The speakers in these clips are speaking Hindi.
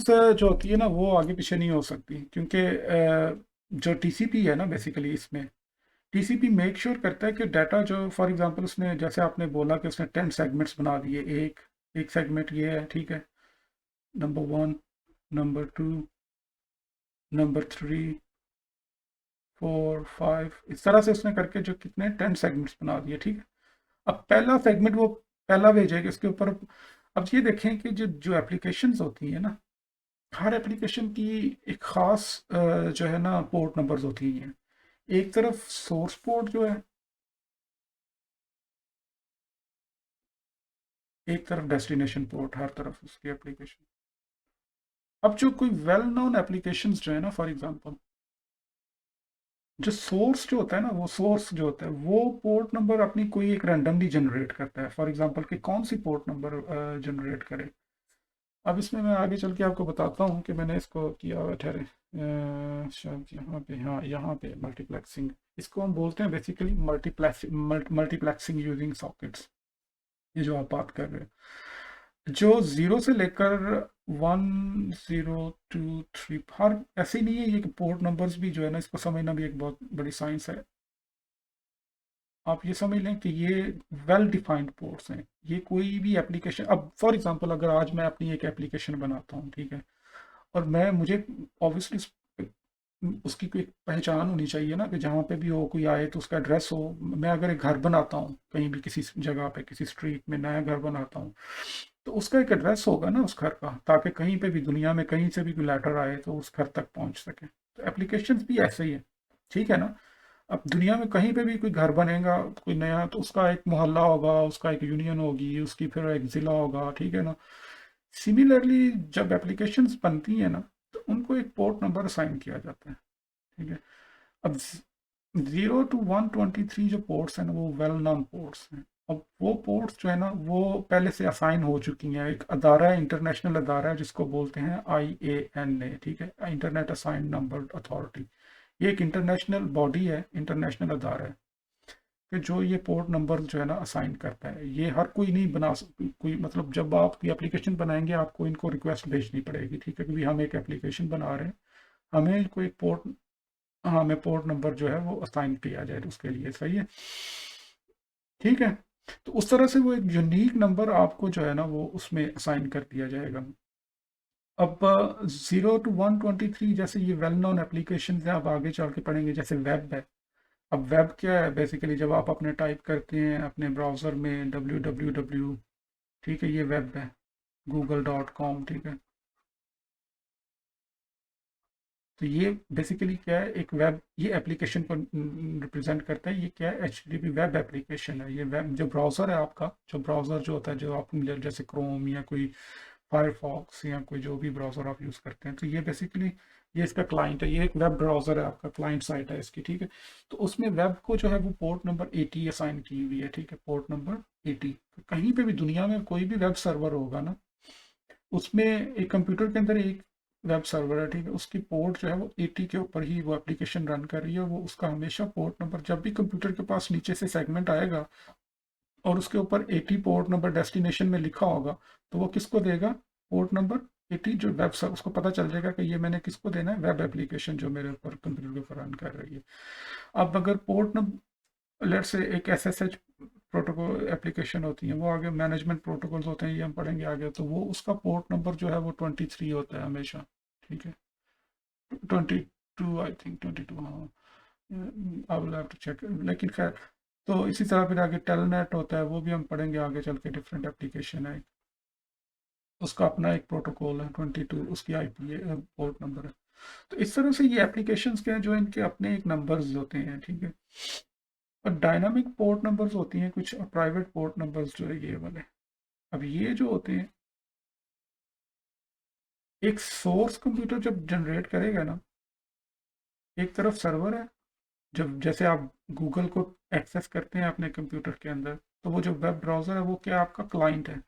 जो होती है ना वो आगे पीछे नहीं हो सकती, क्योंकि जो टीसीपी है ना बेसिकली इसमें टीसीपी मेक श्योर करता है कि डाटा जो फॉर एग्जांपल उसने, जैसे आपने बोला कि उसने 10 सेगमेंट्स बना दिए, एक एक सेगमेंट ये है, ठीक है, नंबर 1, नंबर 2, नंबर 3, 4, 5, इस तरह से उसने करके जो कितने 10 सेगमेंट्स बना दिए, ठीक है। अब पहला सेगमेंट वो पहला भेजेगा इसके ऊपर। अब ये देखें कि जो जो एप्लीकेशंस होती हैं ना, हर एप्लीकेशन की एक ख़ास जो है ना पोर्ट नंबर्स होती हैं। एक तरफ सोर्स पोर्ट जो है, एक तरफ डेस्टिनेशन पोर्ट, हर तरफ उसकी एप्लीकेशन। अब जो कोई वेल नोन एप्लीकेशंस जो है ना, फॉर एग्जांपल जो सोर्स जो होता है ना, वो सोर्स जो होता है वो पोर्ट नंबर अपनी कोई एक रैंडमली जनरेट करता है, फॉर एग्जांपल कि कौन सी पोर्ट नंबर जनरेट करे। अब इसमें मैं आगे चल के आपको बताता हूँ कि मैंने इसको किया हुआ, ठहरे शायद यहाँ पे, हाँ यहाँ पे मल्टीप्लेक्सिंग, इसको हम बोलते हैं बेसिकली मल्टीप्लेक्सिंग यूजिंग सॉकेट्स। ये जो आप बात कर रहे हैं, जो जीरो से लेकर 1, 0, 2, 3, हर ऐसे ही नहीं है ये कि पोर्ट नंबर्स भी जो है ना, इसको समझना भी एक बहुत बड़ी साइंस है। आप ये समझ लें कि ये वेल डिफाइंड पोर्ट्स हैं। ये कोई भी एप्लीकेशन, अब फॉर एग्जांपल अगर आज मैं अपनी एक एप्लीकेशन बनाता हूँ, ठीक है, और मैं मुझे ऑब्वियसली उसकी कोई पहचान होनी चाहिए ना, कि जहाँ पे भी हो कोई आए तो उसका एड्रेस हो। मैं अगर एक घर बनाता हूँ कहीं भी किसी जगह पे, किसी स्ट्रीट में नया घर बनाता हूँ, तो उसका एक एड्रेस होगा ना उस घर का, ताकि कहीं पे भी दुनिया में कहीं से भी कोई लेटर आए तो उस घर तक पहुँच सके। तो एप्लीकेशंस भी ऐसे ही है, ठीक है ना। अब दुनिया में कहीं पे भी कोई घर बनेगा कोई नया, तो उसका एक मोहल्ला होगा, उसका एक यूनियन होगी, उसकी फिर एक ज़िला होगा, ठीक है ना। सिमिलरली जब एप्लीकेशंस बनती हैं ना, तो उनको एक पोर्ट नंबर असाइन किया जाता है, ठीक है। अब 0 to 123 जो पोर्ट्स हैं ना, वो वेल नोन पोर्ट्स हैं। अब वो पोर्ट्स जो है ना, वो पहले से असाइन हो चुकी हैं। एक अदारा है, इंटरनेशनल अदारा है, जिसको बोलते हैं IANA, ठीक है, इंटरनेट असाइन नंबर अथॉरिटी। ये एक इंटरनेशनल बॉडी है, इंटरनेशनल अदारा है, कि जो ये पोर्ट नंबर जो है ना असाइन करता है। ये हर कोई नहीं बना कोई, मतलब जब आप कोई एप्लीकेशन बनाएंगे आपको इनको रिक्वेस्ट भेजनी पड़ेगी, ठीक है, क्योंकि हम एक एप्लीकेशन बना रहे हैं, हमें कोई पोर्ट, हाँ हमें पोर्ट नंबर जो है वो असाइन किया जाए, तो उसके लिए सही है, ठीक है। तो उस तरह से वो एक यूनिक नंबर आपको जो है ना वो उसमें असाइन कर दिया जाएगा। अब 0 to 123 जैसे ये वेल नोन एप्लीकेशन है, अब आगे चल के पढ़ेंगे, जैसे वेब है। अब वेब क्या है बेसिकली, जब आप अपने टाइप करते हैं अपने ब्राउज़र में www, ठीक है, ये वेब है, google.com, ठीक है। तो ये बेसिकली क्या है, एक वेब, ये एप्लीकेशन को रिप्रेजेंट करता है। ये क्या है, HTTP वेब एप्लीकेशन है। ये वेब जो ब्राउज़र है आपका, जो ब्राउज़र जो होता है, जो आप जैसे क्रोम या कोई फायरफॉक्स या कोई जो भी ब्राउज़र आप यूज़ करते हैं, तो ये बेसिकली ये इसका क्लाइंट है। ये एक वेब ब्राउज़र है आपका, क्लाइंट साइट है इसकी, ठीक है। तो उसमें वेब को जो है वो पोर्ट नंबर 80 असाइन की हुई है, ठीक है, पोर्ट नंबर 80। कहीं पे भी दुनिया में कोई भी वेब सर्वर होगा ना, उसमें एक कंप्यूटर के अंदर एक वेब सर्वर है, ठीक है, उसकी पोर्ट जो है वो 80 के ऊपर ही वो एप्लीकेशन रन कर रही है। वो उसका हमेशा पोर्ट नंबर, जब भी कंप्यूटर के पास नीचे से सेगमेंट आएगा और उसके ऊपर 80 पोर्ट नंबर डेस्टिनेशन में लिखा होगा, तो वो किसको देगा, पोर्ट नंबर 80, जो वेब सर्वर, उसको पता चल जाएगा कि ये मैंने किसको देना है, वेब एप्लीकेशन जो मेरे ऊपर कंप्यूटर के ऊपर रन कर रही है। अब अगर पोर्ट नंबर, लेट से एक SSH प्रोटोकॉल एप्लीकेशन होती है, वो आगे मैनेजमेंट प्रोटोकॉल्स होते हैं, ये हम पढ़ेंगे आगे, तो वो उसका पोर्ट नंबर जो है वो 23 होता है हमेशा, ठीक है, 22, आई थिंक 22, हाँ, I will have to check, लेकिन खैर। तो इसी तरह फिर आगे टेलनेट होता है, वो भी हम पढ़ेंगे आगे चल के, डिफरेंट एप्लीकेशन है, उसका अपना एक प्रोटोकॉल है 22, उसकी IP है, पोर्ट नंबर है। तो इस तरह से ये एप्लीकेशंस के हैं जो इनके अपने एक नंबर्स होते हैं, ठीक है। और डायनामिक पोर्ट नंबर्स होती हैं कुछ, प्राइवेट पोर्ट नंबर्स जो है ये वाले। अब ये जो होते हैं, एक सोर्स कंप्यूटर जब जनरेट करेगा ना, एक तरफ सर्वर है, जब जैसे आप गूगल को एक्सेस करते हैं अपने कंप्यूटर के अंदर, तो वो जो वेब ब्राउज़र है वो क्या है, आपका क्लाइंट है।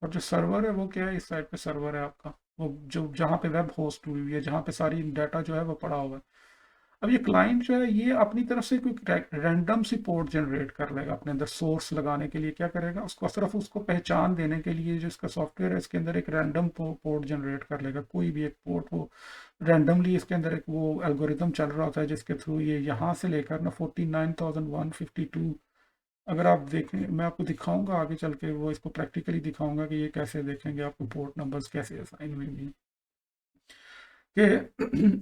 और जो सर्वर है वो क्या है, इस साइड पे सर्वर है आपका, वो जो जहाँ पे वेब होस्ट हुई हुई है, जहाँ पे सारी डाटा जो है वो पड़ा हुआ है। अब ये क्लाइंट जो है ये अपनी तरफ से कोई रैंडम सी पोर्ट जनरेट कर लेगा अपने अंदर। सोर्स लगाने के लिए क्या करेगा, उसको सिर्फ उसको पहचान देने के लिए जो इसका सॉफ्टवेयर है इसके अंदर एक रैंडम पोर्ट जनरेट कर लेगा, कोई भी एक पोर्ट वो रैंडमली इसके अंदर एक वो एल्गोरिदम चल रहा होता है जिसके थ्रू ये यहाँ से लेकर ना 49,152, अगर आप देखें मैं आपको दिखाऊंगा आगे चल के, वो इसको प्रैक्टिकली दिखाऊंगा कि ये कैसे देखेंगे आपको पोर्ट नंबर्स कैसे असाइन हुए हैं कि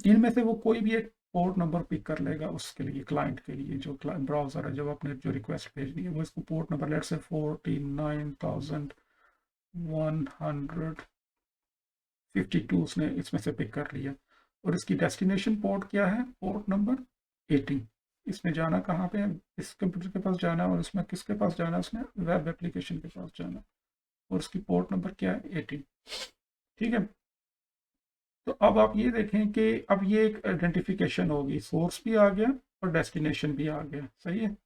इनमें से वो कोई भी एक पोर्ट नंबर पिक कर लेगा उसके लिए, क्लाइंट के लिए जो ब्राउज़र है जब आपने जो रिक्वेस्ट भेजनी है वो इसको पोर्ट नंबर लेट से 49,152 उसने इसमें से पिक कर लिया, और इसकी डेस्टिनेशन पोर्ट क्या है, पोर्ट नंबर 80। इसमें जाना कहाँ पे है, इस कंप्यूटर के पास जाना है, और इसमें किसके पास जाना है, उसने वेब एप्लीकेशन के पास जाना है, और उसकी पोर्ट नंबर क्या है, 80। ठीक है, तो अब आप ये देखें कि अब ये एक आइडेंटिफिकेशन होगी, सोर्स भी आ गया और डेस्टिनेशन भी आ गया, सही है।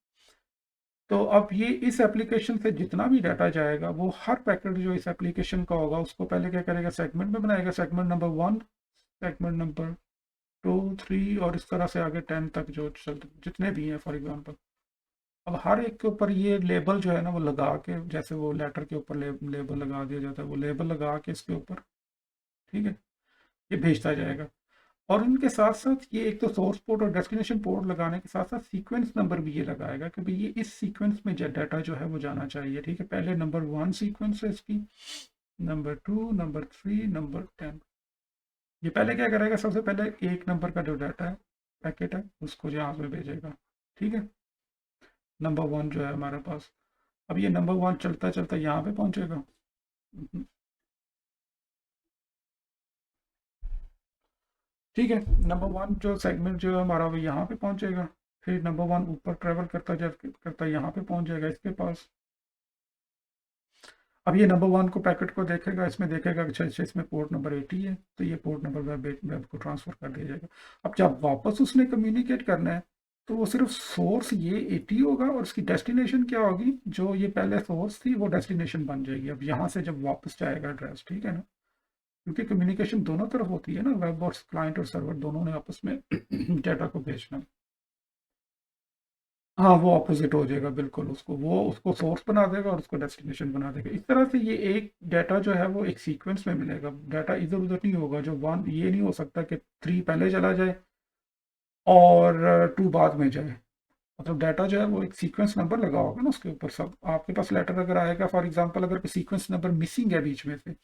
तो अब ये इस एप्लीकेशन से जितना भी डाटा जाएगा वो हर पैकेट जो इस एप्लीकेशन का होगा उसको पहले क्या करेगा, सेगमेंट में बनाएगा, सेगमेंट नंबर 1, सेगमेंट नंबर 2, 3 और इस तरह से आगे 10 तक जो चलते जितने भी हैं फॉर एग्जांपल। अब हर एक के ऊपर ये लेबल जो है ना वो लगा के, जैसे वो लेटर के ऊपर लेबल लगा दिया जाता है, वो लेबल लगा के इसके ऊपर, ठीक है, ये भेजता जाएगा। और इनके साथ साथ ये एक तो सोर्स पोर्ट और डेस्टिनेशन पोर्ट लगाने के साथ साथ सीक्वेंस नंबर भी ये लगाएगा कि भाई ये इस सीक्वेंस में डाटा जो है वो जाना चाहिए, ठीक है। पहले नंबर 1 सीक्वेंस है इसकी, नंबर 2, नंबर 3, नंबर 10। ये पहले क्या करेगा, सबसे पहले एक नंबर का जो डाटा है पैकेट है उसको यहाँ पे भेजेगा, ठीक है। नंबर 1 जो है हमारे पास, अब ये नंबर 1 चलता चलता यहाँ पे पहुँचेगा, ठीक है। नंबर 1 जो सेगमेंट जो है हमारा वो यहाँ पे पहुँचेगा, फिर नंबर 1 ऊपर ट्रेवल करता करता यहाँ पे पहुँच जाएगा इसके पास। अब ये नंबर 1 को पैकेट को देखेगा, इसमें देखेगा अच्छा अच्छा इसमें पोर्ट नंबर 80 है, तो ये पोर्ट नंबर वेब को ट्रांसफ़र कर दिया जाएगा। अब जब वापस उसने कम्युनिकेट करना है तो वो सिर्फ सोर्स ये 80 होगा और उसकी डेस्टिनेशन क्या होगी, जो ये पहले सोर्स थी वो डेस्टिनेशन बन जाएगी अब यहाँ से जब वापस जाएगा एड्रेस, ठीक है ना, क्योंकि कम्युनिकेशन दोनों तरफ होती है ना, वेब और क्लाइंट और सर्वर दोनों ने आपस में डाटा को भेजना। हाँ, वो ऑपोजिट हो जाएगा बिल्कुल, उसको वो उसको सोर्स बना देगा और उसको डेस्टिनेशन बना देगा। इस तरह से ये एक डाटा जो है वो एक सीक्वेंस में मिलेगा, डाटा इधर उधर नहीं होगा, जो 1 ये नहीं हो सकता कि 3 पहले चला जाए और 2 बाद में जाए। मतलब डाटा जो है वो एक सीक्वेंस नंबर लगा होगा ना उसके ऊपर, सब आपके पास लेटर अगर आएगा फॉर एग्जांपल, अगर कोई सीक्वेंस नंबर मिसिंग है बीच में से,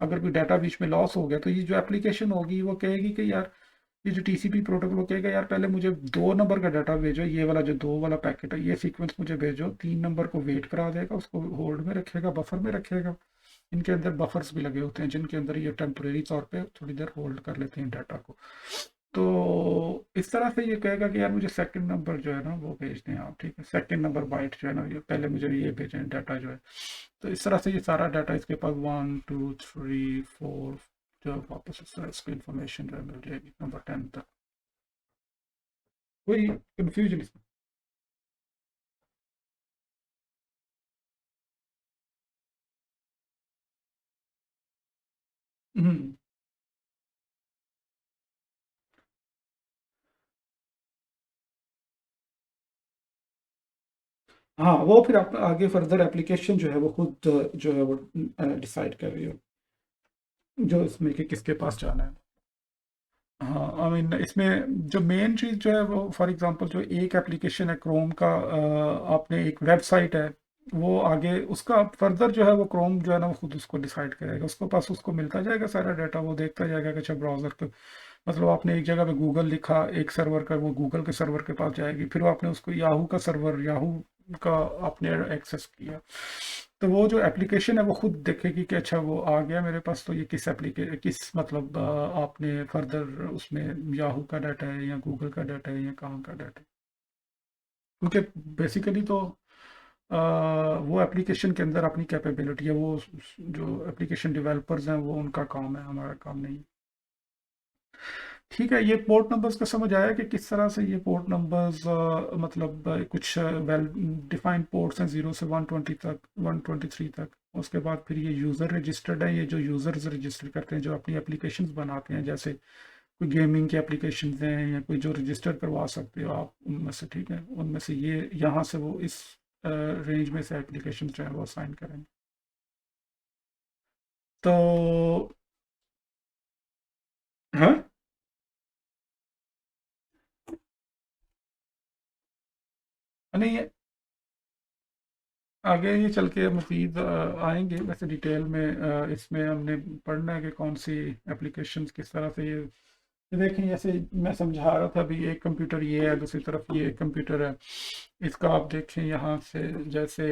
अगर कोई डाटा बीच में लॉस हो गया, तो ये जो एप्लीकेशन होगी वो कहेगी कि यार ये जो टीसीपी प्रोटोकॉल वो कहेगा यार पहले मुझे 2 नंबर का डाटा भेजो, ये वाला जो 2 वाला पैकेट है ये सीक्वेंस मुझे भेजो, 3 नंबर को वेट करा देगा, उसको होल्ड में रखेगा, बफर में रखेगा। इनके अंदर बफर्स भी लगे होते हैं जिनके अंदर ये टेम्परेरी तौर पे थोड़ी देर होल्ड कर लेते हैं डाटा को। तो इस तरह से ये कहेगा कि यार मुझे सेकंड नंबर जो है ना वो भेज दें आप, ठीक है, सेकंड नंबर बाइट जो है ना ये पहले मुझे ये भेजें डाटा जो है। तो इस तरह से ये सारा डाटा इसके पास 1, 2, 3, 4 जो वापस इस तरह इसको इन्फॉर्मेशन जो है मिल जाएगी नंबर 10 तक। कोई कंफ्यूजन इसमें? हम्म, हाँ वो फिर आप आगे फर्दर एप्लीकेशन जो है वो खुद जो है वो डिसाइड कर रही हो जो इसमें कि किसके पास जाना है। हाँ आई मीन इसमें जो मेन चीज़ जो है वो फॉर एग्जांपल जो एक एप्लीकेशन है क्रोम का, आपने एक वेबसाइट है, वो आगे उसका फर्दर जो है वो क्रोम जो है ना वो खुद उसको डिसाइड करेगा, उसको पास उसको मिलता जाएगा सारा डाटा, वो देखता जाएगा कि अच्छा ब्राउज़र को, मतलब आपने एक जगह पे गूगल लिखा एक सर्वर का, वो गूगल के सर्वर के पास जाएगी, फिर वो आपने उसको याहू का सर्वर, याहू का आपने एक्सेस किया, तो वो जो एप्लीकेशन है वो खुद देखेगी कि अच्छा वो आ गया मेरे पास, तो ये किस मतलब आपने फर्दर उसमें याहू का डाटा है या गूगल का डाटा है या कहाँ का डाटा है, क्योंकि बेसिकली तो वो एप्लीकेशन के अंदर अपनी कैपेबिलिटी है, वो जो एप्लीकेशन डेवलपर्स हैं वो उनका काम है, हमारा काम नहीं। ठीक है, ये पोर्ट नंबर्स का समझ आया कि किस तरह से ये पोर्ट नंबर्स मतलब कुछ वेल डिफाइंड पोर्ट्स हैं 0 से 120 तक, 123 तक। उसके बाद फिर ये यूज़र रजिस्टर्ड है, ये जो यूज़र्स रजिस्टर करते हैं जो अपनी एप्लीकेशंस बनाते हैं, जैसे कोई गेमिंग के एप्लीकेशन हैं या कोई जो रजिस्टर करवा सकते हो आप उनमें से, ठीक है, उनमें से ये यहाँ से वो इस रेंज में से एप्लीकेशन जो है वो असाइन करेंगे। तो हाँ, नहीं, आगे ये चल के मज़ीद आएंगे वैसे डिटेल में, इसमें हमने पढ़ना है कि कौन सी एप्लीकेशंस किस तरह से ये देखें, जैसे मैं समझा रहा था अभी, एक कंप्यूटर ये है, दूसरी तरफ ये एक कंप्यूटर है, इसका आप देखें यहाँ से, जैसे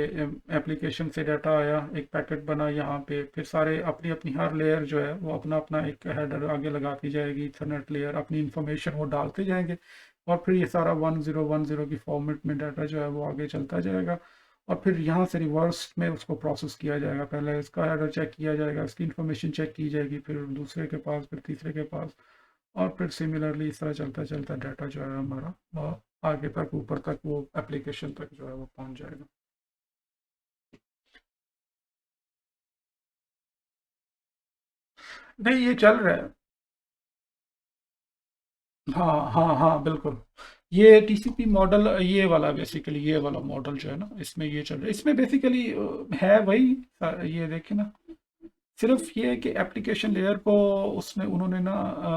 एप्लीकेशन से डाटा आया, एक पैकेट बना यहाँ पे, फिर सारे अपनी अपनी हर लेयर जो है वो अपना अपना एक हेडर आगे लगाती जाएगी, इथरनेट लेयर अपनी इंफॉर्मेशन वो डालते जाएंगे, और फिर ये सारा 1010 की फॉर्मेट में डाटा जो है वो आगे चलता जाएगा, और फिर यहाँ से रिवर्स में उसको प्रोसेस किया जाएगा, पहले इसका हेडर चेक किया जाएगा, इसकी इन्फॉर्मेशन चेक की जाएगी, फिर दूसरे के पास, फिर तीसरे के पास, और फिर सिमिलरली इस तरह चलता चलता डाटा जो है हमारा वो आगे तक, ऊपर तक, वो एप्लीकेशन तक जो है वो पहुंच जाएगा। नहीं, ये चल रहा है। हाँ हाँ हाँ, बिल्कुल। ये टीसीपी मॉडल, ये वाला बेसिकली, ये वाला मॉडल जो है ना, इसमें ये चल रहा है, इसमें बेसिकली है वही, ये देखिए ना, सिर्फ ये है कि एप्लीकेशन लेयर को उसने उन्होंने ना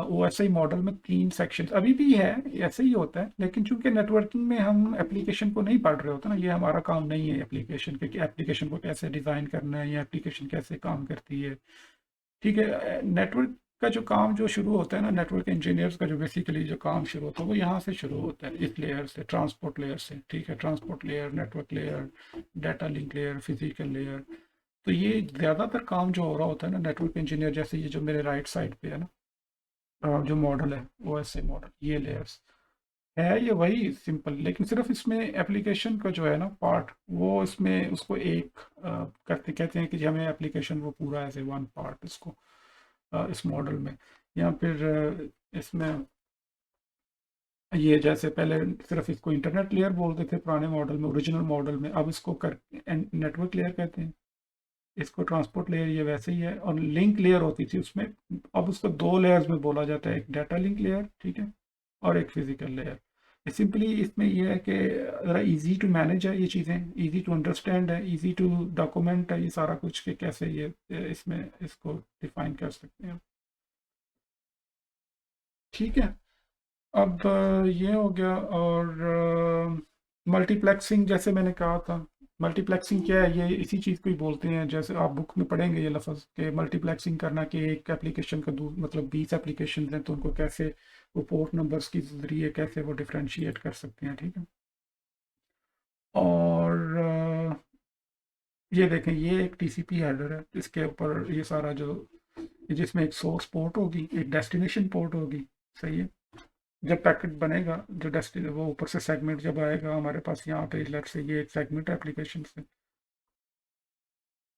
ओएसआई मॉडल में 3 सेक्शन अभी भी है, ऐसे ही होता है, लेकिन चूंकि नेटवर्किंग में हम एप्लीकेशन को नहीं पढ़ रहे होते ना, ये हमारा काम नहीं है एप्लीकेशन के, कि एप्लीकेशन को कैसे डिज़ाइन करना है या एप्लीकेशन कैसे काम करती है, ठीक है। नेटवर्क का जो काम जो शुरू होता है ना, नेटवर्क इंजीनियर्स का जो बेसिकली जो काम शुरू होता है वो यहाँ से शुरू होता है, इस लेयर से, ट्रांसपोर्ट लेयर से, ठीक है, transport layer, network layer, data link layer, physical layer. तो ये ज़्यादातर काम जो हो रहा होता है ना नेटवर्क इंजीनियर, जैसे ये जो मेरे राइट साइड पे है ना, जो मॉडल है ओएसए मॉडल, ये लेयर्स है, ये वही सिंपल, लेकिन सिर्फ इसमें एप्लीकेशन का जो है ना पार्ट, वो इसमें उसको एक करते कहते हैं कि जी हमें एप्लीकेशन वो पूरा एज ए वन पार्ट इसको, इस मॉडल में, या फिर इसमें ये जैसे पहले सिर्फ इसको इंटरनेट लेयर बोलते थे पुराने मॉडल में, ओरिजिनल मॉडल में, अब इसको कर नेटवर्क लेयर कहते हैं, इसको ट्रांसपोर्ट लेयर ये वैसे ही है, और लिंक लेयर होती थी उसमें, अब उसको 2 लेयर्स में बोला जाता है, एक डाटा लिंक लेयर, ठीक है, और एक फिजिकल लेयर। सिंपली इसमें ये है कि ज़रा इजी टू मैनेज है, ये चीज़ें इजी टू अंडरस्टैंड है, इजी टू डॉक्यूमेंट है, ये सारा कुछ कि कैसे ये इसमें इसको डिफाइन कर सकते हैं, ठीक है। अब ये हो गया, और मल्टीप्लेक्सिंग जैसे मैंने कहा था, मल्टीप्लेक्सिंग क्या है, ये इसी चीज़ को ही बोलते हैं, जैसे आप बुक में पढ़ेंगे ये लफ्ज़ के मल्टीप्लेक्सिंग करना, कि एक एप्लीकेशन का मतलब 20 एप्लीकेशन हैं, तो उनको कैसे वो पोर्ट नंबर्स के ज़रिए कैसे वो डिफ्रेंशिएट कर सकते हैं, ठीक है। और ये देखें, ये एक टीसीपी हेडर है, इसके ऊपर ये सारा जो, जिसमें एक सोर्स पोर्ट होगी, एक डेस्टिनेशन पोर्ट होगी, सही है। जब पैकेट बनेगा, जो डेस्टिन वो ऊपर से सेगमेंट जब आएगा हमारे पास यहाँ पे, लेफ्ट से ये एक सेगमेंट एप्लीकेशन से,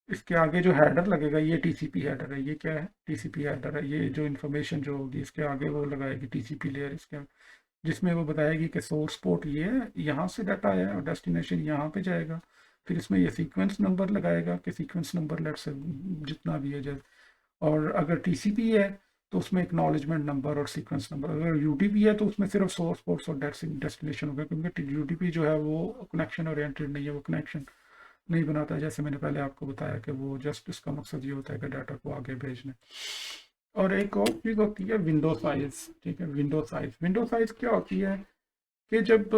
इसके आगे जो हेडर लगेगा ये टीसीपी हेडर है, ये क्या है, टीसीपी हेडर है, ये जो इन्फॉर्मेशन जो होगी इसके आगे वो लगाएगी टीसीपी लेयर, इसके जिसमें वो बताएगी कि सोर्स पोर्ट ये है, यहाँ से डाटा है, और डेस्टिनेशन यहाँ पे जाएगा, फिर इसमें ये सीक्वेंस नंबर लगाएगा, कि सीक्वेंस नंबर लेट से जितना भी है, जैसे, और अगर टीसीपी है तो उसमें एक्नॉलेजमेंट नंबर और सीक्वेंस नंबर, अगर यूडीपी है तो उसमें सिर्फ सोर्स पोर्ट्स और डेस्टिनेशन होगा, क्योंकि यूडीपी जो है वो कनेक्शन ओरिएंटेड नहीं है, वो कनेक्शन नहीं बनाता है, जैसे मैंने पहले आपको बताया कि वो जस्ट इसका मकसद ये होता है कि डाटा को आगे भेजना। और एक और चीज़ होती है विंडो साइज, ठीक है, विंडो साइज क्या होती है, कि जब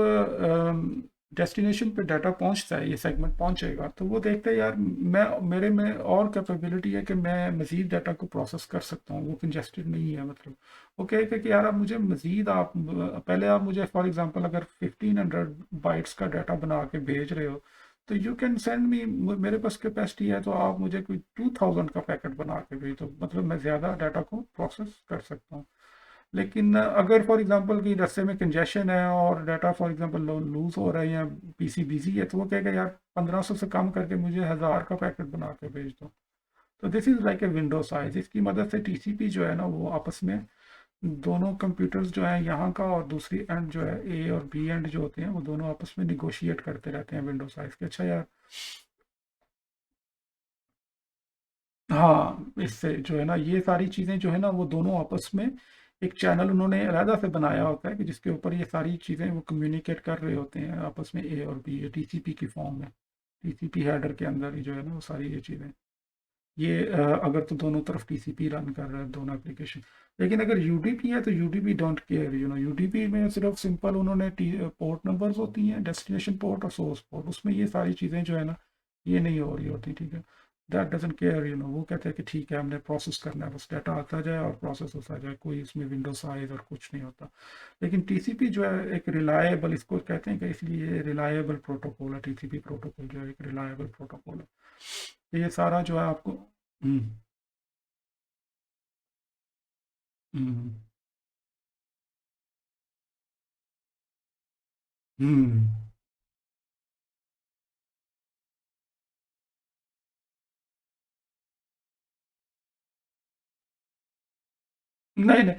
डेस्टिनेशन पे डाटा पहुंचता है, ये सेगमेंट पहुंचेगा, तो वो देखता है यार मैं, मेरे में और कैपेबिलिटी है कि मैं मज़ीद डाटा को प्रोसेस कर सकता हूँ, वो कंजेस्टेड नहीं है, मतलब वो कहते हैं कि यार आप मुझे मज़ीद, आप पहले आप मुझे फॉर एग्जांपल अगर 1500 बाइट्स का डाटा बना के भेज रहे हो, तो यू कैन सेंड मी, मेरे पास कैपेसिटी है, तो आप मुझे कोई 2000 का पैकेट बना के भेज दो, मतलब मैं ज़्यादा डाटा को प्रोसेस कर सकता हूँ। लेकिन अगर फॉर एग्जांपल कि रास्ते में कंजेशन है और डाटा फॉर एग्जांपल लूज हो रहा है या पीसी बिजी है, तो वो कहेगा यार 1500 से कम करके मुझे 1000 का पैकेट बना के भेज दो। तो this is like a window size, इसकी मदद से टीसीपी जो है ना वो आपस में, दोनों कंप्यूटर्स जो हैं यहाँ का और दूसरी एंड जो है ए और बी एंड जो होते हैं, वो दोनों आपस में निगोशिएट करते रहते हैं विंडो साइज के, अच्छा यार। हाँ, इससे जो है ना ये सारी चीज़ें जो है ना वो दोनों आपस में एक चैनल उन्होंने अलहदा से बनाया होता है कि जिसके ऊपर ये सारी चीज़ें वो कम्युनिकेट कर रहे होते हैं आपस में, ए और बी, ये टीसीपी की फॉर्म में, टीसीपी हेडर के अंदर ही जो है ना वो सारी ये चीज़ें, ये अगर तो दोनों तरफ टीसीपी रन कर रहा है दोनों एप्लीकेशन। लेकिन अगर यूडीपी है तो यूडीपी डोंट केयर, यूडीपी में सिर्फ सिंपल उन्होंने पोर्ट नंबर्स होती हैं, डेस्टिनेशन पोर्ट और सोर्स पोर्ट, उसमें ये सारी चीज़ें जो है ना ये नहीं हो रही होती, ठीक है। दैट डजंट केयर, वो कहते हैं कि ठीक है हमने प्रोसेस करना है, बस डाटा आता जाए और प्रोसेस होता जाए, कोई इसमें विंडो साइज और कुछ नहीं होता। लेकिन टीसीपी जो है एक रिलायबल, इसको कहते हैं कि इसलिए रिलायबल प्रोटोकॉल है, टीसीपी प्रोटोकॉल जो है एक रिलायबल प्रोटोकॉल है। तो ये सारा जो है आपको हम्म हम्म हम्म नहीं नहीं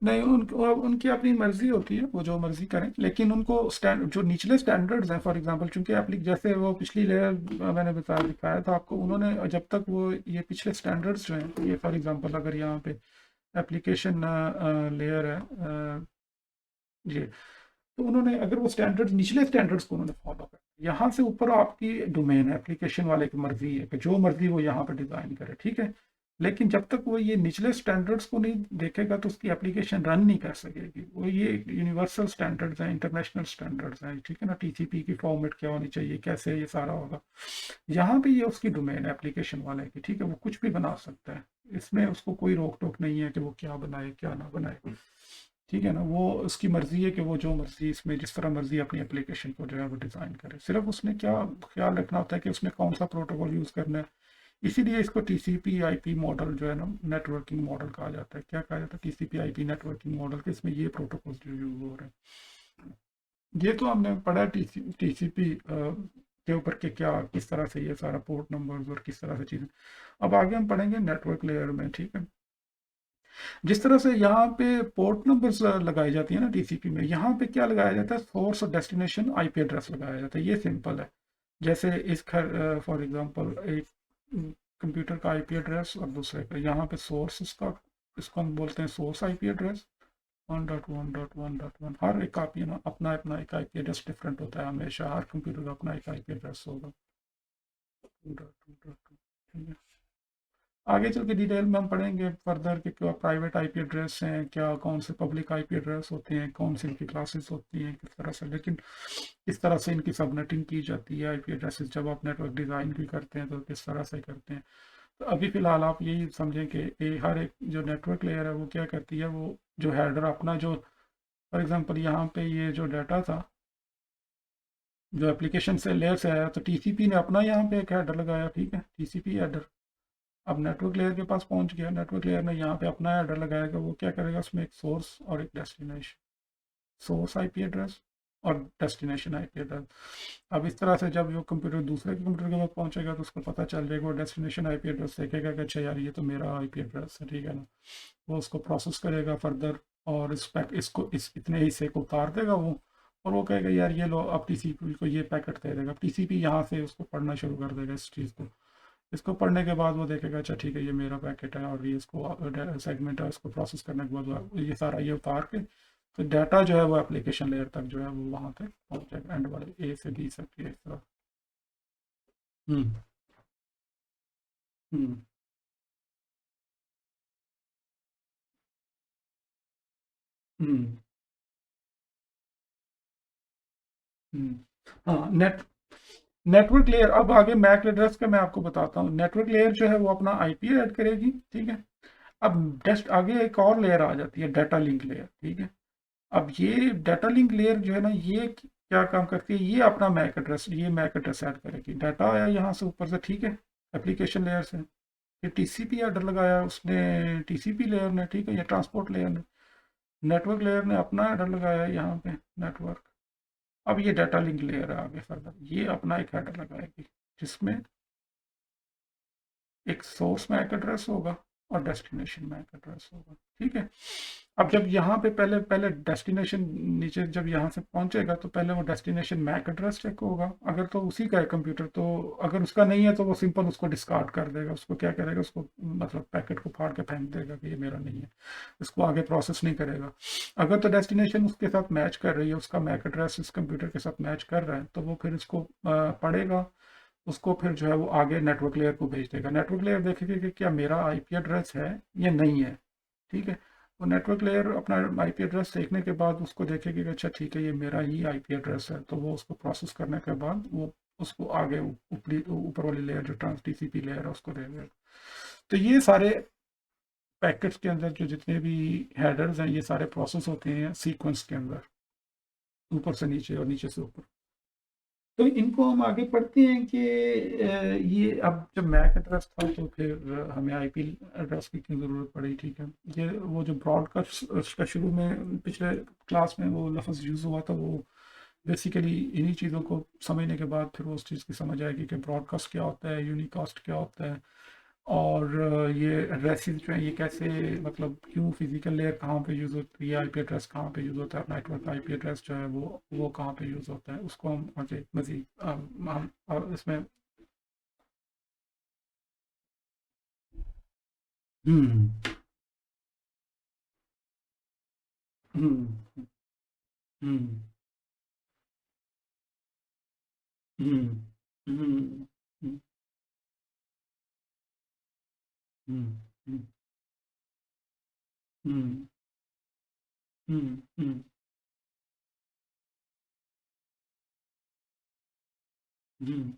नहीं, उनको उनकी अपनी मर्जी होती है, वो जो मर्जी करें, लेकिन उनको स्टैंड जो निचले स्टैंडर्ड्स हैं, फॉर एग्जांपल चूंकि एप्लिक जैसे वो पिछली लेयर मैंने दिखाया था आपको, उन्होंने जब तक वो ये पिछले स्टैंडर्ड्स जो हैं, ये फॉर एग्जांपल अगर यहाँ पे एप्लीकेशन लेयर है ये, तो उन्होंने अगर वो स्टैंडर्ड्स निचले स्टैंडर्ड्स को उन्होंने फॉलो कर, यहाँ से ऊपर आपकी डोमेन है, एप्लीकेशन वाले की मर्जी है कि जो मर्जी वो यहाँ पे डिज़ाइन करे, ठीक है। लेकिन जब तक वो ये निचले स्टैंडर्ड्स को नहीं देखेगा तो उसकी एप्लीकेशन रन नहीं कर सकेगी। वो ये यूनिवर्सल स्टैंडर्ड्स हैं, इंटरनेशनल स्टैंडर्ड्स हैं, ठीक है ना, टीसीपी की फॉर्मेट क्या होनी चाहिए, कैसे ये सारा होगा, यहाँ पे ये उसकी डोमेन है एप्लीकेशन वाले की, ठीक है। वो कुछ भी बना सकता है, इसमें उसको कोई रोक टोक नहीं है कि वो क्या बनाए क्या ना बनाए, ठीक है ना। वो उसकी मर्जी है कि वो जो मर्जी इसमें जिस तरह मर्जी अपनी एप्लीकेशन को जो है वो डिज़ाइन करे, सिर्फ उसने क्या ख्याल रखना होता है कि उसने कौन सा प्रोटोकॉल यूज़ करना है। इसीलिए इसको टीसीपी आईपी मॉडल जो है ना, नेटवर्किंग मॉडल कहा जाता है। क्या कहा जाता है? टीसीपी आईपी नेटवर्किंग मॉडल के, इसमें ये प्रोटोकॉल जो यूज हो रहे हैं। ये तो हमने पढ़ा टीसीपी के ऊपर के क्या किस तरह से ये सारा पोर्ट नंबर्स और किस तरह से चीज़ें। अब आगे हम पढ़ेंगे नेटवर्क लेयर में, ठीक है। जिस तरह से यहाँ पे पोर्ट नंबर्स लगाई जाती है ना टीसीपी में, यहाँ पे क्या लगाया जाता है? सोर्स और डेस्टिनेशन आईपी एड्रेस लगाया जाता है। ये सिंपल है। जैसे इस फॉर एग्जांपल एक कंप्यूटर का आईपी एड्रेस और दूसरे का, यहाँ पे सोर्स इसका, इसको हम बोलते हैं सोर्स आईपी एड्रेस 1.1.1.1। हर एक कॉपी ना अपना अपना एक आईपी एड्रेस डिफरेंट होता है हमेशा, हर कंप्यूटर का अपना एक आईपी एड्रेस होगा 2.2.2, ठीक है। आगे चल के डिटेल में हम पढ़ेंगे फर्दर कि क्या प्राइवेट आईपी एड्रेस हैं, क्या कौन से पब्लिक आईपी एड्रेस होते हैं, कौन सी इनकी क्लासेस होती हैं, किस तरह से, लेकिन किस तरह से इनकी सबनेटिंग की जाती है आईपी एड्रेसेस, जब आप नेटवर्क डिज़ाइन भी करते हैं तो किस तरह से करते हैं। तो अभी फ़िलहाल आप यही समझें कि हर एक जो नेटवर्क लेयर है वो क्या करती है, वो जो हेडर अपना जो, फॉर एग्जांपल यहाँ पे ये जो डाटा था जो एप्लीकेशन से लेयर से आया, तो टीसीपी ने अपना यहाँ पे एक हेडर लगाया, ठीक है, टीसीपी हेडर। अब नेटवर्क लेयर के पास पहुंच गया, नेटवर्क लेयर ने यहाँ पे अपना एड्रेस लगाएगा, वो क्या करेगा उसमें एक सोर्स और एक डेस्टिनेशन, सोर्स आईपी एड्रेस और डेस्टिनेशन आईपी एड्रेस। अब इस तरह से जब जो कंप्यूटर दूसरे के कंप्यूटर के पास पहुंचेगा तो उसको पता चल जाएगा, वो डेस्टिनेशन आईपी एड्रेस देखेगा कि अच्छा यार ये तो मेरा आईपी एड्रेस है, ठीक है ना। वो उसको प्रोसेस करेगा फर्दर और इसको इस इतने हिस्से को उतार देगा वो, और वो कहेगा यार ये लो, अब टीसीपी को ये पैकेट दे देगा, टीसीपी यहाँ से उसको पढ़ना शुरू कर देगा इस चीज़ को। इसको पढ़ने के बाद वो देखेगा अच्छा ठीक है ये मेरा पैकेट है और ये इसको सेगमेंट है, इसको प्रोसेस करने के बाद ये सारा ये उतार के, तो डाटा जो है वो एप्लीकेशन लेयर तक जो है वो वहाँ तक पहुँच जाएगा, एंड वाले ए से बी से इस तरह। हम्म हम्म हम्म हम्म। हाँ, नेटवर्क लेयर, अब आगे मैक एड्रेस का मैं आपको बताता हूँ। नेटवर्क लेयर जो है वो अपना आईपी ऐड करेगी, ठीक है। अब जस्ट आगे एक और लेयर आ जाती है, डाटा लिंक लेयर, ठीक है। अब ये डाटा लिंक लेयर जो है ना, ये क्या काम करती है, ये अपना मैक एड्रेस, ये मैक एड्रेस ऐड करेगी, डाटा आया यहाँ से ऊपर से, ठीक है, एप्लीकेशन लेयर से। ये टीसीपी एडर लगाया उसने, टीसीपी लेयर ने, ठीक है, ये ट्रांसपोर्ट लेयर ने। नेटवर्क लेयर ने अपना एडर लगाया यहाँ पे, नेटवर्क। अब ये डाटा लिंक लेयर है आगे फर्दर, ये अपना एक हेडर लगाएगी जिसमें एक सोर्स मैक एड्रेस होगा, और डेस्टिनेशन मैक एड्रेस होगा, ठीक है। अब जब यहाँ पे पहले पहले डेस्टिनेशन नीचे जब यहाँ से पहुंचेगा तो पहले वो डेस्टिनेशन मैक एड्रेस चेक होगा, अगर तो उसी का है कंप्यूटर तो, अगर उसका नहीं है तो वो सिंपल उसको डिस्कार्ड कर देगा, उसको क्या करेगा, उसको मतलब पैकेट को फाड़ के फेंक देगा कि ये मेरा नहीं है, इसको आगे प्रोसेस नहीं करेगा। अगर तो डेस्टिनेशन उसके साथ मैच कर रही है, उसका मैक एड्रेस इस कंप्यूटर के साथ मैच कर रहा है, तो वो फिर इसको पढ़ेगा, उसको फिर जो है वो आगे नेटवर्क लेयर को भेज देगा। नेटवर्क लेयर देखेगा कि क्या मेरा आईपी एड्रेस है या नहीं है, ठीक है। वो नेटवर्क लेयर अपना आईपी एड्रेस देखने के बाद उसको देखेगी कि अच्छा ठीक है ये मेरा ही आईपी एड्रेस है, तो वो उसको प्रोसेस करने के बाद वो उसको आगे ऊपर वाली लेयर जो ट्रांस टीसीपी लेयर है उसको दे देगा। तो ये सारे पैकेट्स के अंदर जो जितने भी हेडर्स हैं ये सारे प्रोसेस होते हैं सीक्वेंस के अंदर, ऊपर से नीचे और नीचे से ऊपर। तो इनको हम आगे पढ़ते हैं कि ये अब जब मैक एड्रेस था तो फिर हमें आईपी एड्रेस की क्यों ज़रूरत पड़ी, ठीक है। ये वो जो ब्रॉडकास्ट का शुरू में पिछले क्लास में वो लफ्ज़ यूज़ हुआ था, वो बेसिकली इन्हीं चीज़ों को समझने के बाद फिर वो उस चीज़ की समझ आएगी कि ब्रॉडकास्ट क्या होता है, यूनिकास्ट क्या होता है, और ये एड्रेसेस जो है ये कैसे, मतलब क्यों फिजिकल लेयर कहाँ पे यूज़ होती है, आईपी एड्रेस कहाँ पे यूज़ होता है, नेटवर्क आईपी एड्रेस जो है वो कहाँ पे यूज़ होता है, उसको हम आगे मज़ीद हम इसमें। हम्म हम्म हम्म हम्म हम्म हम्म हम्म हम्म हम्म हम्म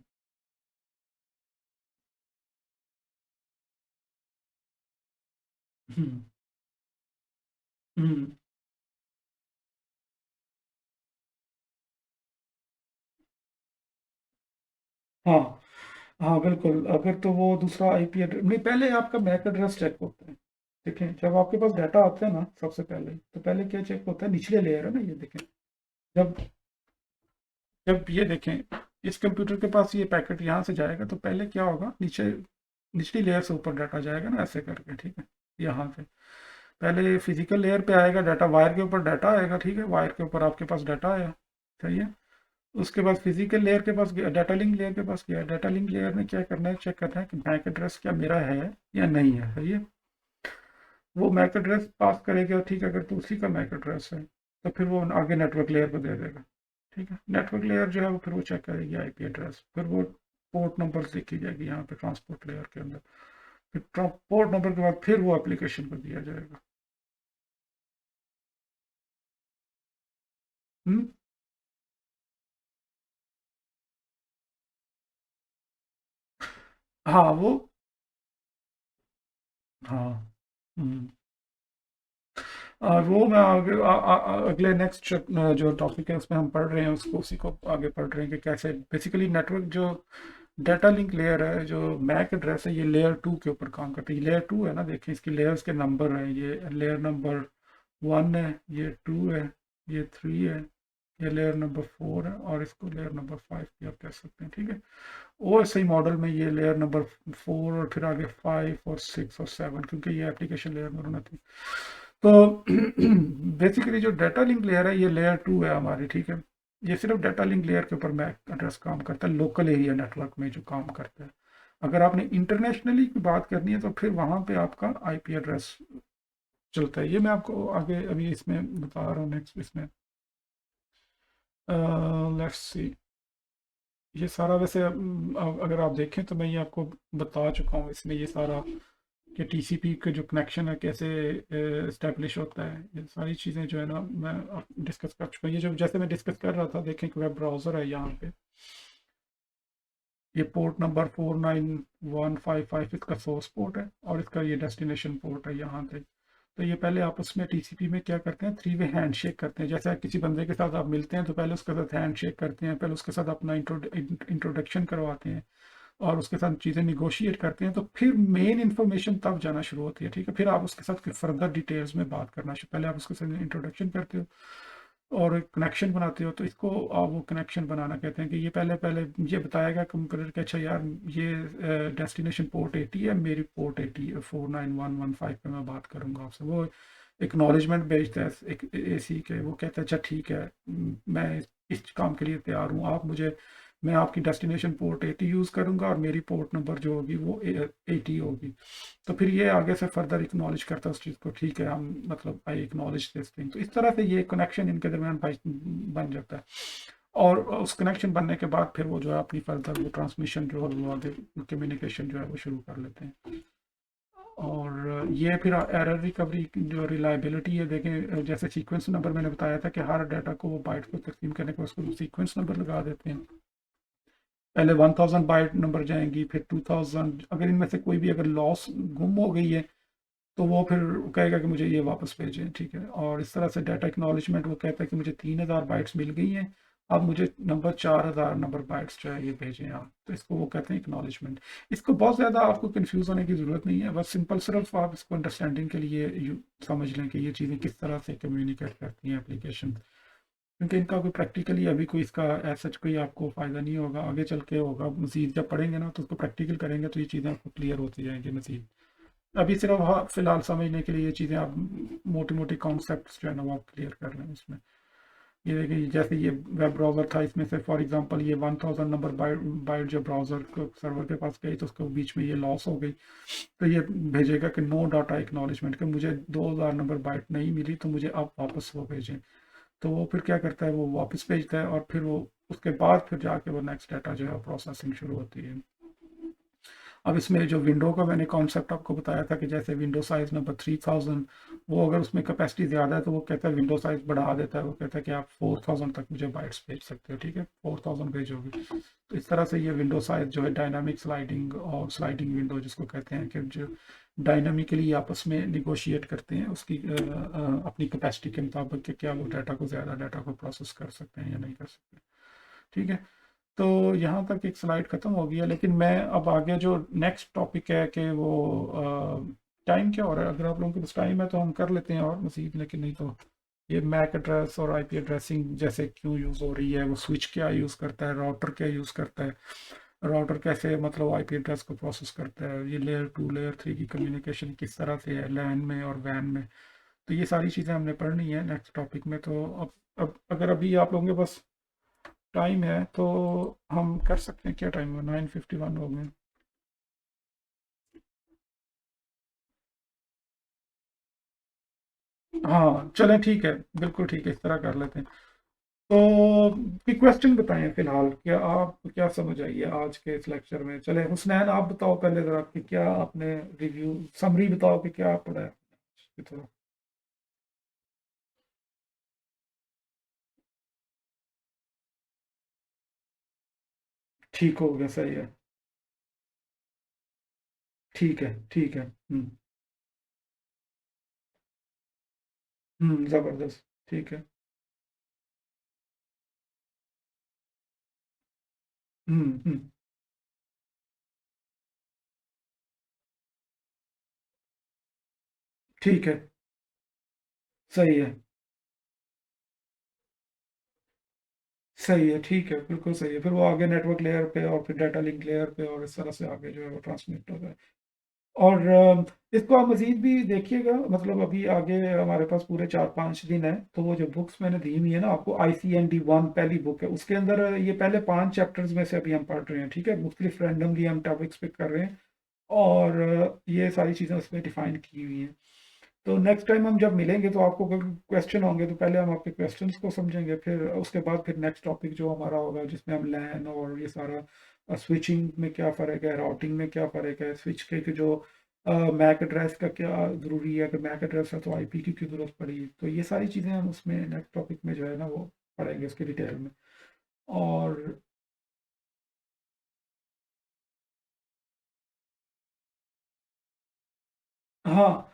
हम्म हम्म हाँ हाँ बिल्कुल, अगर तो वो दूसरा आईपी एड्रेस नहीं, पहले आपका मैक एड्रेस चेक होता है। देखें जब आपके पास डाटा आता है ना, सबसे पहले तो पहले क्या चेक होता है, निचले लेयर है ना ये देखें, जब जब ये देखें इस कंप्यूटर के पास ये पैकेट यहाँ से जाएगा तो पहले क्या होगा, नीचे निचली लेयर से ऊपर डाटा जाएगा ना ऐसे करके, ठीक है। यहाँ से पहले फिजिकल लेयर पे आएगा डाटा, वायर के ऊपर डाटा आएगा, ठीक है, वायर के ऊपर आपके पास डाटा आया, सही है। उसके बाद फिजिकल लेयर के पास गया, डाटा लिंक लेयर के पास गया, डाटा लिंक लेयर ने क्या करना है, चेक करना है कि मैक एड्रेस क्या मेरा है या नहीं है, सही है। वो मैक एड्रेस पास करेगा, ठीक है, अगर तो उसी का मैक एड्रेस है तो फिर वो आगे नेटवर्क लेयर को दे देगा, ठीक है। नेटवर्क लेयर जो है वो फिर वो चेक करेगी आईपी एड्रेस, फिर वो पोर्ट नंबर लिखी जाएगी यहाँ पे ट्रांसपोर्ट लेयर के अंदर, फिर पोर्ट नंबर के बाद फिर वो एप्लीकेशन को दिया जाएगा। हम्म हाँ वो हाँ हम्म और वो मैं आगे अगले नेक्स्ट जो टॉपिक है उसमें हम पढ़ रहे हैं उसको, उसी को आगे पढ़ रहे हैं कि कैसे बेसिकली नेटवर्क जो डाटा लिंक लेयर है, जो मैक एड्रेस है, ये लेयर टू के ऊपर काम करती है। लेयर टू है ना, देखिए इसकी लेयर्स के नंबर हैं, ये लेयर नंबर वन है, ये टू है, ये थ्री है, ये लेयर नंबर फोर है, और इसको लेयर नंबर फाइव भी आप कह सकते हैं, ठीक है। और सही मॉडल में ये लेयर नंबर फोर और फिर आगे फाइव और सिक्स और सेवन, क्योंकि ये एप्लीकेशन लेयर में होना थी। तो बेसिकली जो डाटा लिंक लेयर है ये लेयर टू है हमारी, ठीक है। ये सिर्फ डाटा लिंक लेयर के ऊपर मैक एड्रेस काम करता है, लोकल एरिया नेटवर्क में जो काम करता है। अगर आपने इंटरनेशनली की बात करनी है तो फिर वहाँ पे आपका आईपी एड्रेस चलता है। ये मैं आपको आगे अभी इसमें बता रहा हूँ नेक्स्ट इसमें। लेट्स सी, ये सारा वैसे अगर आप देखें तो मैं ये आपको बता चुका हूँ इसमें, ये सारा कि टीसीपी का जो कनेक्शन है कैसे इस्टेब्लिश होता है, ये सारी चीज़ें जो है ना मैं डिस्कस कर चुका हूँ। ये जो जैसे मैं डिस्कस कर रहा था, देखें कि वेब ब्राउज़र है यहाँ पे, ये पोर्ट नंबर 49155 इसका सोर्स पोर्ट है और इसका ये डेस्टिनेशन पोर्ट है यहाँ पे। तो ये पहले आपस में टीसीपी में क्या करते हैं, थ्री वे हैंडशेक करते हैं। जैसे किसी बंदे के साथ आप मिलते हैं तो पहले उसके साथ हैंडशेक करते हैं, पहले उसके साथ अपना इंट्रोडक्शन करवाते हैं और उसके साथ चीज़ें निगोशिएट करते हैं, तो फिर मेन इन्फॉर्मेशन तब जाना शुरू होती है, ठीक है। फिर आप उसके साथ फर्दर डिटेल्स में बात करना शुरू, पहले आप उसके साथ इंट्रोडक्शन करते हो, और कनेक्शन बनाते हो तो इसको आप वो कनेक्शन बनाना कहते हैं कि ये पहले पहले ये बताएगा कंप्यूटर कि अच्छा यार ये डेस्टिनेशन पोर्ट 80 है, मेरी पोर्ट 80 49115 पे मैं बात करूंगा आपसे। वो एक्नॉलेजमेंट भेजता है एक एसी के, वो कहता है अच्छा ठीक है, मैं इस काम के लिए तैयार हूँ, आप मुझे, मैं आपकी डेस्टिनेशन पोर्ट 80 यूज़ करूंगा और मेरी पोर्ट नंबर जो होगी वो 80 होगी। तो फिर ये आगे से फर्दर इक्नॉलेज करता है उस चीज़ को, ठीक है हम मतलब आई एक्नॉलेज दिस थिंग। तो इस तरह से ये कनेक्शन इनके दरमियान बन जाता है। और उस कनेक्शन बनने के बाद फिर वो जो है अपनी फर्दर वो ट्रांसमिशन जो है वो आगे कम्युनिकेशन जो है वो शुरू कर लेते हैं। और ये फिर एरर रिकवरी जो रिलायबिलिटी है, देखें जैसे सीक्वेंस नंबर मैंने बताया था कि हर डाटा को वो बाइट को तकसीम करने के उसको सीक्वेंस नंबर लगा देते हैं। पहले 1000 बाइट नंबर जाएंगी, फिर 2000, अगर इनमें से कोई भी अगर लॉस गुम हो गई है तो वो फिर कहेगा कि मुझे ये वापस भेजें, ठीक है। और इस तरह से डाटा एक्नॉलेजमेंट वो कहता है कि मुझे 3000 बाइट्स मिल गई हैं, अब मुझे नंबर 4000 नंबर बाइट्स जो है ये भेजें आप, तो इसको वो कहते हैं एक्नॉलेजमेंट। इसको बहुत ज़्यादा आपको कंफ्यूज होने की ज़रूरत नहीं है, बस सिंपल सिर्फ आप इसको अंडरस्टैंडिंग के लिए समझ लें कि ये चीज़ें किस तरह से कम्युनिकेट करती हैं एप्लीकेशन, क्योंकि इनका कोई प्रैक्टिकली अभी कोई इसका ऐसा कोई आपको फ़ायदा नहीं होगा, आगे चल के होगा मज़ीद, जब पढ़ेंगे ना तो उसको प्रैक्टिकल करेंगे तो ये चीज़ें आपको क्लियर होती जाएंगी मज़ीद। अभी सिर्फ हाँ फिलहाल समझने के लिए ये चीज़ें आप मोटी मोटी कॉन्सेप्ट्स जो है ना वो आप क्लियर कर रहे हैं इसमें। ये देखिए जैसे ये वेब ब्राउज़र था, इसमें से फॉर एग्जांपल ये 1000 नंबर बाइट बाइट जो ब्राउज़र को सर्वर के पास गई तो उसको बीच में ये लॉस हो गई, तो ये भेजेगा कि नो डाटा एक्नॉलेजमेंट, कि मुझे 2000 नंबर बाइट नहीं मिली तो मुझे आप वापस वो भेजें। तो वो फिर क्या करता है, वो वापस भेजता है और फिर वो उसके बाद फिर जाके वो नेक्स्ट डाटा जो है प्रोसेसिंग शुरू होती है। अब इसमें जो विंडो का मैंने कॉन्सेप्ट आपको बताया था कि जैसे विंडो साइज़ नंबर 3000, वो अगर उसमें कैपेसिटी ज़्यादा है तो वो कहता है विंडो साइज़ बढ़ा देता है, वो कहता है कि आप 4000 तक मुझे बाइट्स भेज सकते हो, ठीक है 4000 भेजोगे। तो इस तरह से ये विंडो साइज़ जो है डायनामिक स्लाइडिंग और स्लाइडिंग विंडो जिसको कहते हैं, कि जो डायनामिकली आपस में निगोशिएट करते हैं उसकी अपनी कैपेसिटी के मुताबिक कि क्या वो डाटा को ज़्यादा डाटा को प्रोसेस कर सकते हैं या नहीं कर सकते, ठीक है। तो यहाँ तक एक स्लाइड ख़त्म हो गई है, लेकिन मैं अब आगे जो नेक्स्ट टॉपिक है कि वो टाइम क्या हो रहा है, अगर आप लोगों के पास टाइम है तो हम कर लेते हैं और मज़ीद, लेकिन नहीं तो ये मैक एड्रेस और आईपी एड्रेसिंग जैसे क्यों यूज़ हो रही है, वो स्विच क्या यूज़ करता है, राउटर क्या यूज़ करता है, राउटर कैसे मतलब आईपी एड्रेस को प्रोसेस करता है, ये लेयर 2 लेयर 3 की कम्युनिकेशन किस तरह से है लैन में और वैन में। तो ये सारी चीज़ें हमने पढ़नी है नेक्स्ट टॉपिक में। तो अब अगर अभी आप लोगों के पास टाइम है तो हम कर सकते हैं, क्या टाइम है 9:51 हो गए। हाँ चलें ठीक है, बिल्कुल ठीक है, इस तरह कर लेते हैं। तो क्वेश्चन बताएं फिलहाल, क्या आप क्या समझ आई है आज के इस लेक्चर में। चले हुसनैन आप बताओ पहले ज़रा कि क्या आपने रिव्यू समरी बताओ कि क्या पढ़ा है की तरह। ठीक हो गया, सही है, ठीक है ठीक है। ज़बरदस्त, ठीक है। हम्म। ठीक है, सही है, सही है, ठीक है, बिल्कुल सही है। फिर वो आगे नेटवर्क लेयर पे और फिर डाटा लिंक लेयर पे और इस तरह से आगे जो है वो ट्रांसमिट होता है। और इसको आप मज़ीद भी देखिएगा, मतलब अभी आगे हमारे पास पूरे 4-5 दिन है, तो वो जो बुक्स मैंने दी हुई है ना आपको, ICND 1 पहली बुक है, उसके अंदर ये पहले 5 चैप्टर्स में से अभी हम पढ़ रहे हैं, ठीक है, मुख्तलिफ रैंडमली हम टॉपिक्स पिक कर रहे हैं और ये सारी चीज़ें उसमें डिफाइन की हुई हैं। तो नेक्स्ट टाइम हम जब मिलेंगे तो आपको अगर क्वेश्चन होंगे तो पहले हम आपके क्वेश्चंस को समझेंगे, फिर उसके बाद फिर नेक्स्ट टॉपिक जो हमारा होगा जिसमें हम लैन और ये सारा स्विचिंग में क्या फ़र्क है, राउटिंग में क्या फ़र्क है, स्विच के जो मैक एड्रेस का क्या ज़रूरी है, अगर मैक एड्रेस है तो आईपी की क्यों ज़रूरत पड़ी, तो ये सारी चीज़ें हम उसमें नेक्स्ट टॉपिक में जो है ना वो पढ़ेंगे उसकी डिटेल में। और हाँ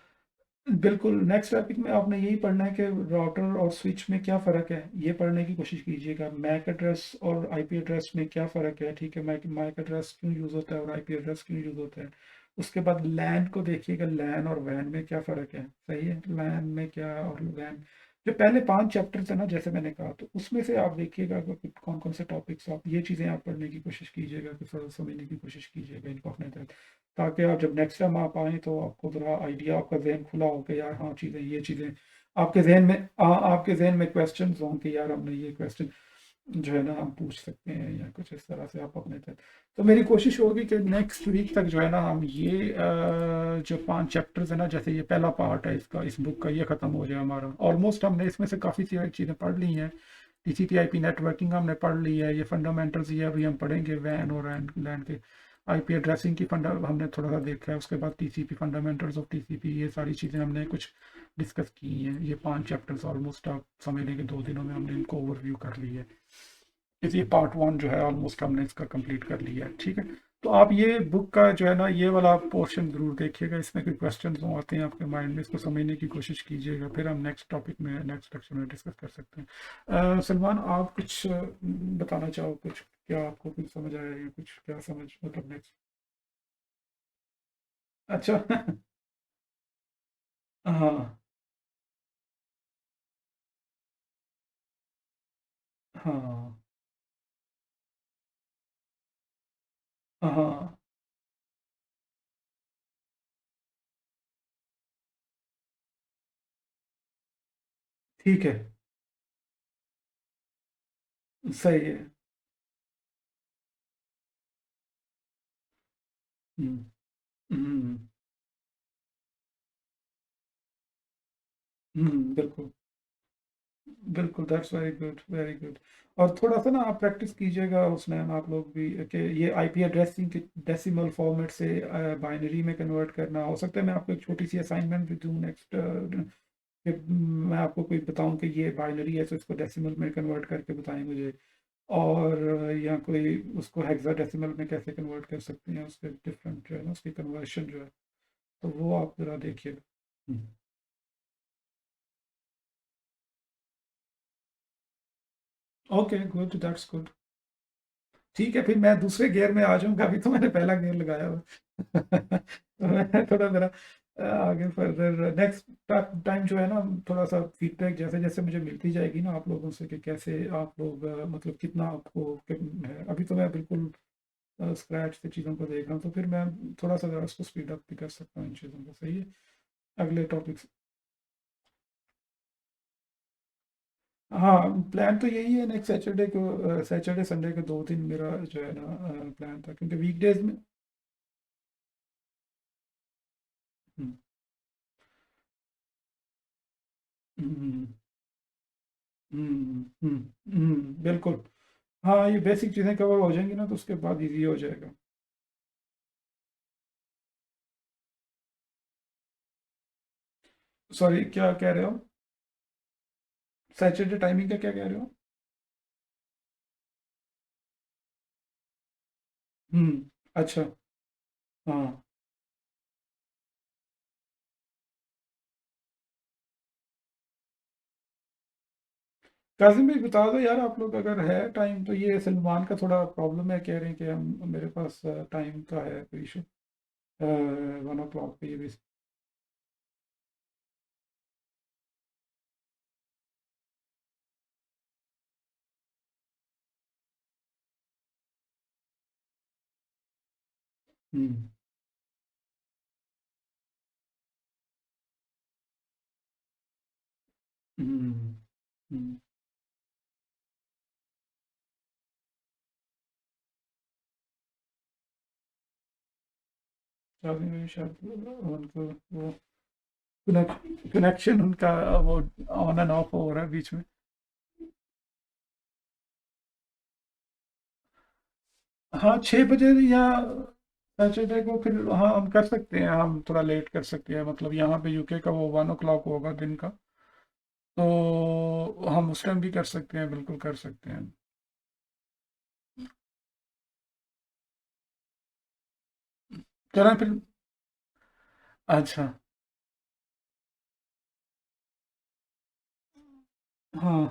बिल्कुल, नेक्स्ट टॉपिक में आपने यही पढ़ना है कि राउटर और स्विच में क्या फ़र्क है, ये पढ़ने की कोशिश कीजिएगा। मैक एड्रेस और आईपी एड्रेस में क्या फ़र्क है, ठीक है, मैक मैक एड्रेस क्यों यूज़ होता है और आईपी एड्रेस क्यों यूज़ होता है। उसके बाद लैन को देखिएगा, लैन और वैन में क्या फ़र्क है, सही है, लैन में क्या और वैन, जो पहले 5 चैप्टर्स है ना, जैसे मैंने कहा, तो उसमें से आप देखिएगा कि कौन-कौन से टॉपिक्स, आप ये चीज़ें आप पढ़ने की कोशिश कीजिएगा, कि समझने की कोशिश कीजिएगा इनको अपने तहत, ताकि आप जब नेक्स्ट टाइम आप आएँ तो आपको ज़रा आइडिया, आपका ज़हन खुला हो कि यार हाँ, चीज़ें, ये चीज़ें आपके ज़हन में आपके ज़हन में क्वेश्चन्स हों कि यार हमने ये क्वेश्चन जो है ना हम पूछ सकते हैं, या कुछ इस तरह से आप अपने तक। तो मेरी कोशिश होगी कि नेक्स्ट वीक तक जो है ना हम ये जो 5 चैप्टर्स है ना, जैसे ये पहला पार्ट है इसका, इस बुक का, ये ख़त्म हो जाए हमारा। ऑलमोस्ट हमने इसमें से काफ़ी सारी चीज़ें पढ़ ली हैं। टीसीपी आईपी नेटवर्किंग हमने पढ़ ली है, ये फंडामेंटल्स ये अभी हम पढ़ेंगे वैन और लैन के। आईपी एड्रेसिंग की फंडा हमने थोड़ा सा देखा है, उसके बाद टीसीपी, फंडामेंटल्स ऑफ टीसीपी, ये सारी चीज़ें हमने कुछ डिस्कस की हैं। ये 5 चैप्टर्स ऑलमोस्ट आप समझ लें कि 2 दिनों में हमने इनको ओवरव्यू कर ली है। ये पार्ट 1 जो है ऑलमोस्ट हमने इसका कंप्लीट कर लिया है, ठीक है। तो आप ये बुक का जो है ना ये वाला पोर्शन ज़रूर देखिएगा, इसमें कोई क्वेश्चन आते हैं आपके माइंड में, इसको समझने की कोशिश कीजिएगा, फिर हम नेक्स्ट टॉपिक में, नेक्स्ट लेक्चर में डिस्कस कर सकते हैं। सलमान, आप कुछ बताना चाहो, कुछ क्या आपको कुछ समझ आया, या कुछ क्या समझ, मतलब नेक्स्ट। अच्छा। हाँ, हाँ, हाँ, ठीक है, सही है। हम्म, हम्म, बिल्कुल, बिल्कुल, that's very good, very good. और थोड़ा सा ना आप प्रैक्टिस कीजिएगा उसमें, आप लोग भी, कि ये आईपी एड्रेसिंग के डेसिमल फॉर्मेट से बाइनरी में कन्वर्ट करना। हो सकता है मैं आपको एक छोटी सी असाइनमेंट भी दूँ नेक्स्ट, कि मैं आपको कोई बताऊं कि ये बाइनरी है तो इसको डेसिमल में कन्वर्ट करके बताएं मुझे। और या कोई उसको हेक्साडेसिमल में कैसे कन्वर्ट कर सकते हैं, उसके डिफरेंट जो है ना, उसकी कन्वर्शन जो है, तो वो आप ज़रा देखिएगा। Hmm. Okay, good, that's good. ठीक है, फिर मैं दूसरे गियर में आ जाऊंगा, अभी तो मैंने पहला गियर लगाया हुआ। तो मैं थोड़ा जरा आगे फर्दर नेक्स्ट टाइम जो है ना, थोड़ा सा फीडबैक जैसे जैसे मुझे मिलती जाएगी ना आप लोगों से, कि कैसे आप लोग मतलब कितना आपको है। अभी तो मैं बिल्कुल स्क्रैच से चीज़ों को देख रहा हूँ, तो फिर मैं थोड़ा सा जरा उसको स्पीड अप भी कर सकता हूँ इन चीज़ों को, सही है। अगले टॉपिक। हाँ, प्लान तो यही है, नेक्स्ट सैटरडे को, सैटरडे संडे को 2 दिन मेरा जो है ना प्लान था, क्योंकि वीकडेज में। हम्म, हम्म, बिल्कुल। हाँ, ये बेसिक चीज़ें कवर हो जाएंगी ना, तो उसके बाद इजी हो जाएगा। सॉरी, क्या कह रहे हो? सैटरडे टाइमिंग का क्या कह रहे हो? अच्छा। हाँ, काजिम भाई बता दो यार, आप लोग अगर है टाइम तो। ये सलमान का थोड़ा प्रॉब्लम है, कह रहे हैं कि हम, मेरे पास टाइम का है कोई इशू, 1 o'clock पे ये भी। हम्म, हम्म, हम्म। काजिम भाई शायद उनको वो कनेक्शन उनका वो ऑन एंड ऑफ हो रहा है बीच में। हाँ, 6 बजे या सैटरडे को फिर, हाँ हम कर सकते हैं, हम थोड़ा लेट कर सकते हैं, मतलब यहाँ पे यूके का वो 1 o'clock होगा दिन का, तो हम उस टाइम भी कर सकते हैं, बिल्कुल कर सकते हैं। चलें फिर। अच्छा। हाँ।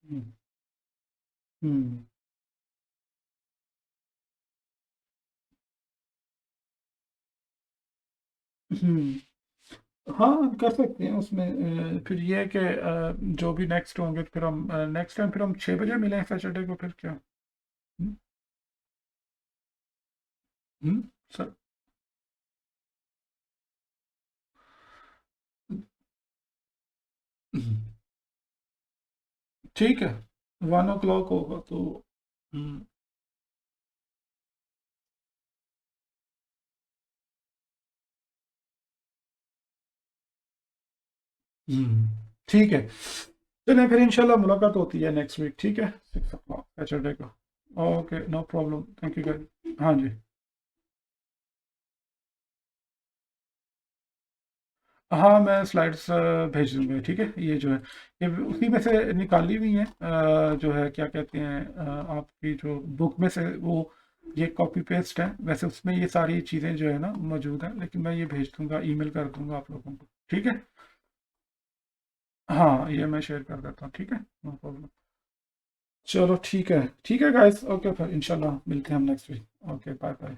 हम्म, हम्म, हम्म। हाँ हम कर सकते हैं उसमें। फिर ये है कि जो भी नेक्स्ट होंगे फिर हम नेक्स्ट टाइम फिर हम 6 बजे मिलें सैटरडे को, फिर क्या? हम्म, सर। हम्म, ठीक है। 1 o'clock होगा तो। हम्म, हम्म, ठीक है। चलिए फिर इंशाल्लाह मुलाकात होती है नेक्स्ट वीक, ठीक है, 6 o'clock सैटरडे को। Okay, no problem, thank you guys. हाँ जी। हाँ मैं स्लाइड्स भेज दूंगा, ठीक है। ये जो है ये उसी में से निकाली हुई है, जो है क्या कहते हैं, आपकी जो बुक में से वो ये कॉपी पेस्ट है, वैसे उसमें ये सारी चीज़ें जो है ना मौजूद है, लेकिन मैं ये भेज दूंगा, ईमेल कर दूंगा आप लोगों को, ठीक है। हाँ ये मैं शेयर कर देता हूँ, ठीक है, नो प्रॉब्लम। चलो ठीक है गाइस, ओके फिर इंशाल्लाह मिलते हैं हम next week. Okay, bye bye.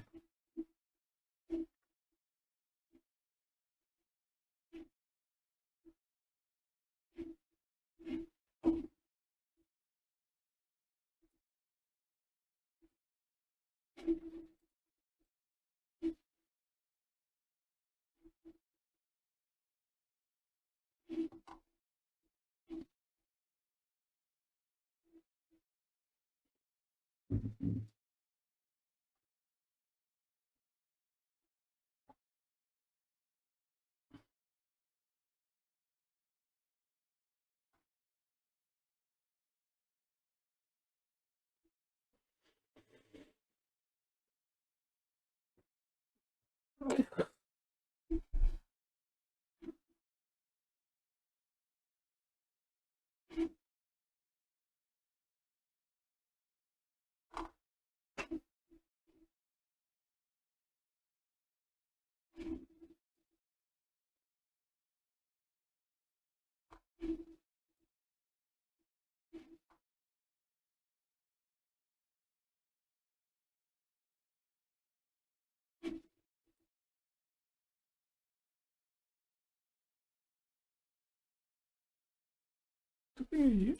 तो ये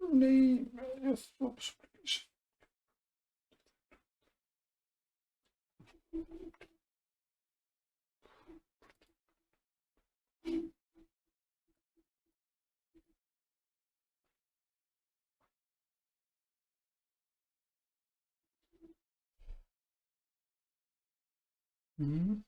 नहीं, ये हम्म,